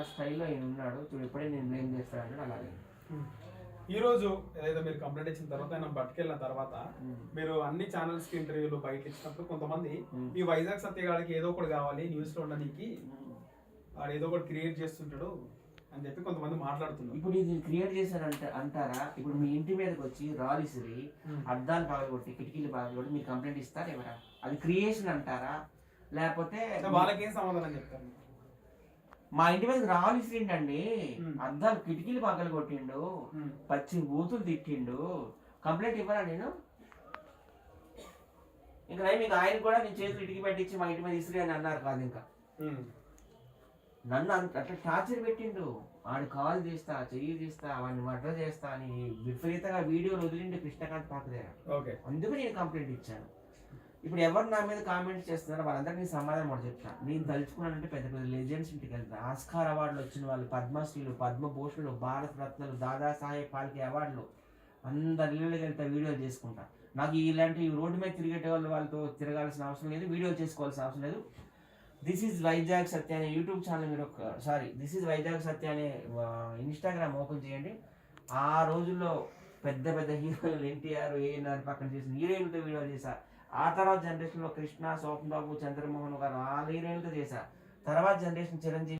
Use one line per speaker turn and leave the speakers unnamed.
స్టైల్లో ఆయన ఉన్నాడు చూడు, ఎప్పుడే నేను బ్లేమ్ చేస్తాను అలాగే.
ఈ రోజు ఏదైతే మీరు కంప్లైంట్ ఇచ్చిన తర్వాత ఆయన బట్టుకెళ్ళిన తర్వాత మీరు అన్ని ఛానల్స్ కి ఇంటర్వ్యూలు బయట ఇచ్చినప్పుడు కొంతమంది ఈ వైజాగ్ సత్యగాడికి ఏదో ఒకటి కావాలి న్యూస్ లో ఉండడానికి, వాడు ఏదో ఒకటి క్రియేట్ చేస్తుంటాడు అని చెప్పి కొంతమంది మాట్లాడుతున్నారు.
ఇప్పుడు ఇది క్రియేట్ చేశారంట అంటారా? ఇప్పుడు మీ ఇంటి మీదకి వచ్చి రాలిసిరి అద్దాలు పగలగొట్టి కిటికీలు పగలగొట్టి మీరు కంప్లైంట్ ఇస్తారా ఎవరా? అది క్రియేషన్ అంటారా లేకపోతే
వాళ్ళకేం సమాధానం చెప్తారు?
మా ఇంటి మీద రాలిసిరిండండి, అద్దాలు కిటికీలు పగలు కొట్టిండు, పచ్చి బూతులు తిట్టిండు, కంప్లైంట్ ఇవ్వరా నేను? ఇంకా మీకు ఆయన కూడా నేను చేతులు ఇటుకి పెట్టించి మా ఇంటి మీద ఇసిరి అని అన్నారు కాదు, ఇంకా నన్ను అట్లా టార్చర్ పెట్టిండు. వాడు కాల్ చేస్తా, చెయ్యి తీస్తా, వాడిని మర్డర్ చేస్తా అని విపరీతంగా వీడియోలు వదిలిండు కృష్ణకాంత్ పాక దగ్గర. అందుకు నేను కంప్లైంట్ ఇచ్చాను. ఇప్పుడు ఎవరు నా మీద కామెంట్స్ చేస్తున్నారో వాళ్ళందరికీ నేను సమాధానం కూడా చెప్తాను. నేను తలుచుకున్నానంటే పెద్ద పెద్ద లెజెండ్స్ ఇంటికి వెళ్తాను. ఆస్కార్ అవార్డులు వచ్చిన వాళ్ళు, పద్మశ్రీలు, పద్మభూషణులు, భారత రత్నలు, దాదాసాహెబ్ ఫాల్కే అవార్డులు అందరి ఇళ్ళకి వెళ్తే వీడియోలు చేసుకుంటా. నాకు ఇలాంటి రోడ్డు మీద తిరిగేట వాళ్ళతో తిరగాల్సిన అవసరం లేదు, వీడియోలు చేసుకోవాల్సిన అవసరం లేదు. దిస్ ఈజ్ వైజాగ్ సత్య అనే యూట్యూబ్ ఛానల్ మీరు దిస్ ఈజ్ వైజాగ్ సత్య అనే ఇన్స్టాగ్రామ్ ఓపెన్ చేయండి. ఆ రోజుల్లో పెద్ద పెద్ద హీరోలు ఎన్టీఆర్, ఏఎన్ఆర్ పక్కన చేసిన హీరోయిన్లతో వీడియోలు చేశా. ఆ తర్వాత జనరేషన్లో కృష్ణ, శోభన్ బాబు, చంద్రమోహన్ గారు ఆ హీరోయిన్లతో చేశా. తర్వాత జనరేషన్ చిరంజీవి